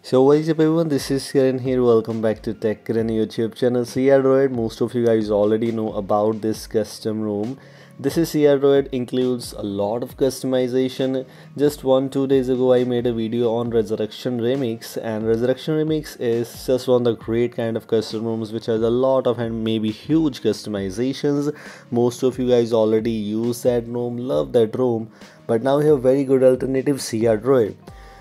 So what is up everyone, this is Karan here. Welcome back to Tech Karan YouTube channel. CrDroid, most of you guys already know about this custom ROM. This is CrDroid, includes a lot of customization. Just 1-2 days ago I made a video on Resurrection Remix, and Resurrection Remix is just one of the great kind of custom ROMs which has a lot of and maybe huge customizations. Most of you guys already use that ROM, love that ROM, but now we have very good alternative CrDroid.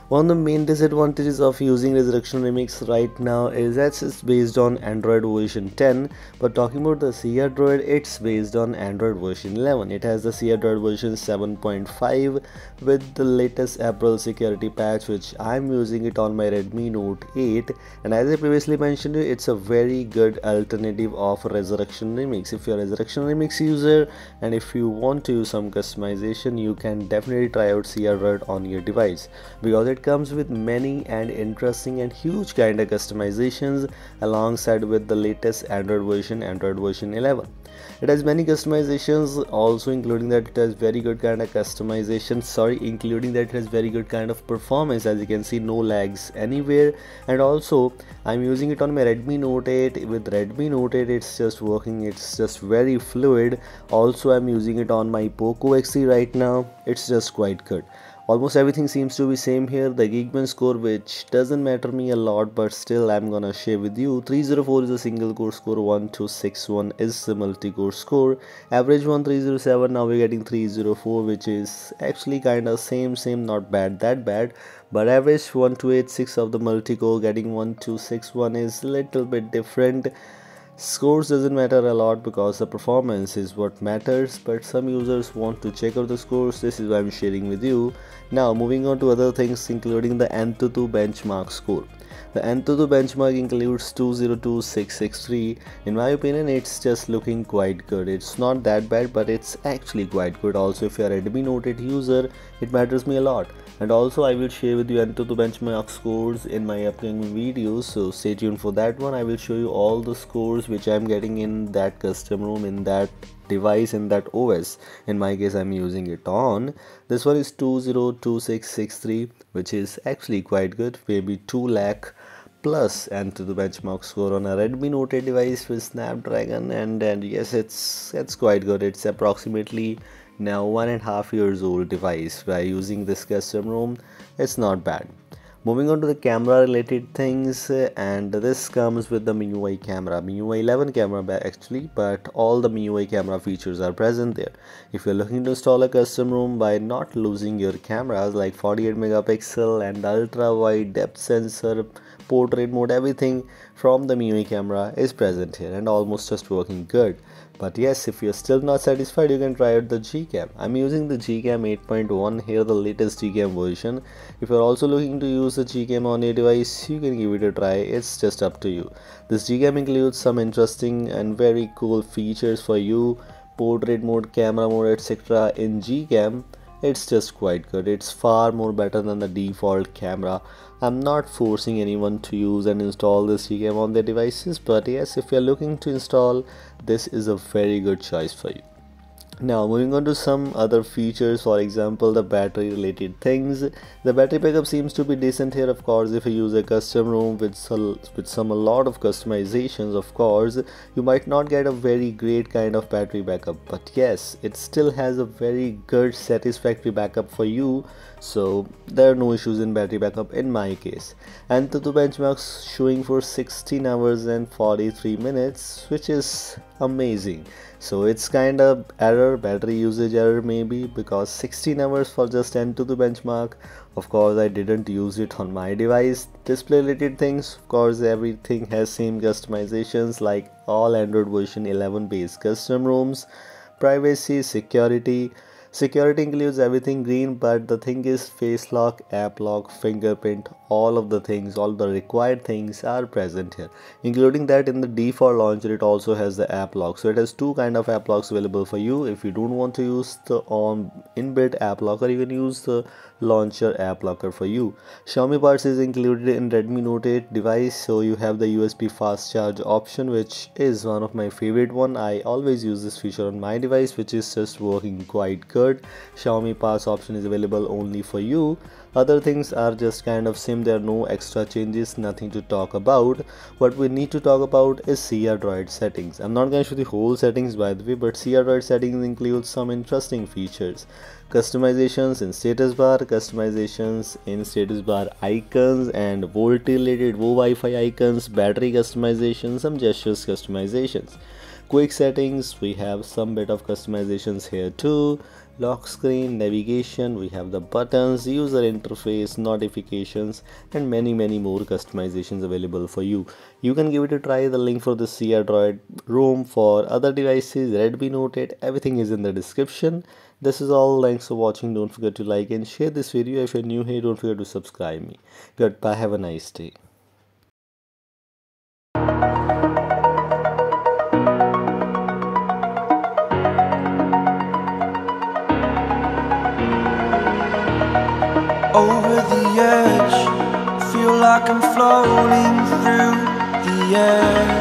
One of the main disadvantages of using Resurrection Remix right now is that it's based on Android version 10, but talking about the CrDroid, it's based on Android version 11. It has the CrDroid version 7.5 with the latest April security patch, which I'm using it on my Redmi Note 8, and as I previously mentioned, it's a very good alternative of Resurrection Remix. If you're a Resurrection Remix user and if you want to use some customization, you can definitely try out CrDroid on your device, because it comes with many and interesting and huge kind of customizations alongside with the latest Android version 11. It has many customizations, also including that it has very good kind of including that it has very good kind of performance. As you can see, no lags anywhere, and also I'm using it on my Redmi Note 8. With Redmi Note 8 it's just working, it's just very fluid. Also I'm using it on my Poco X3 right now. It's just quite good. Almost everything seems to be same here. The Geekbench score, which doesn't matter me a lot, but still I'm gonna share with you. 304 is a single core score, 1261 is the multi-core score. Average 1307, now we're getting 304, which is actually kinda same, not bad, that bad. But average 1286 of the multi-core, getting 1261 is little bit different. Scores doesn't matter a lot because the performance is what matters, but some users want to check out the scores. This is why I'm sharing with you. Now moving on to other things, including the Antutu Benchmark score. The Antutu Benchmark includes 202663. In my opinion, it's just looking quite good. It's not that bad, but it's actually quite good. Also, if you're a Redmi Note 8 user, it matters me a lot. And also I will share with you Antutu Benchmark scores in my upcoming videos, so stay tuned for that one. I will show you all the scores which I'm getting in that custom ROM, in that device, in that OS. In my case, I'm using it on. This one is 202663, which is actually quite good, maybe 2 lakh plus. And to the benchmark score on a Redmi Note 8 device with Snapdragon, and yes, it's quite good. It's approximately now 1.5 years old device. By using this custom ROM, it's not bad. Moving on to the camera related things, and this comes with the MIUI camera, MIUI 11 camera actually, but all the MIUI camera features are present there. If you're looking to install a custom ROM by not losing your cameras like 48 megapixel and ultra wide depth sensor, portrait mode, everything from the MIUI camera is present here and almost just working good. But yes, if you're still not satisfied, you can try out the GCam. I'm using the GCam 8.1 here, the latest GCam version. If you're also looking to use the GCam on your device, you can give it a try. It's just up to you. This GCam includes some interesting and very cool features for you. Portrait mode, camera mode, etc. in GCam. It's just quite good. It's far more better than the default camera. I'm not forcing anyone to use and install this GCam on their devices, but yes, if you're looking to install, this is a very good choice for you. Now moving on to some other features, for example the battery related things. The battery backup seems to be decent here. Of course, if you use a custom ROM with a lot of customizations, of course you might not get a very great kind of battery backup, but yes, it still has a very good satisfactory backup for you, so there are no issues in battery backup in my case. And the benchmarks showing for 16 hours and 43 minutes, which is amazing. So it's kind of error, battery usage error maybe, because 16 hours for just Antutu Benchmark. Of course I didn't use it on my device. Display related things, of course everything has same customizations like all Android version 11 based custom ROMs. Privacy, security includes everything green, but the thing is face lock, app lock, fingerprint, all of the things, all the required things are present here, including that in the default launcher it also has the app lock. So it has two kind of app locks available for you. If you don't want to use the inbuilt app locker, you can use the launcher app locker for you. Xiaomi parts is included in Redmi Note 8 device, so you have the USB fast charge option, which is one of my favorite one. I always use this feature on my device, which is just working quite good. Xiaomi parts option is available only for you. Other things are just kind of same. There are no extra changes, nothing to talk about. What we need to talk about is CrDroid settings. I'm not going to show the whole settings by the way, but CrDroid settings includes some interesting features. Customizations in status bar, customizations in status bar icons and volt related Wi-Fi icons, battery customization, some gestures customizations. Quick settings, we have some bit of customizations here too. Lock screen, navigation, we have the buttons, user interface, notifications, and many more customizations available for you. You can give it a try. The link for the CrDroid ROM for other devices, Redmi Note 8, everything is in the description. This is all. Thanks for watching. Don't forget to like and share this video. If you're new here, don't forget to subscribe me. Goodbye, have a nice day. Over the edge, feel like I'm floating through the air.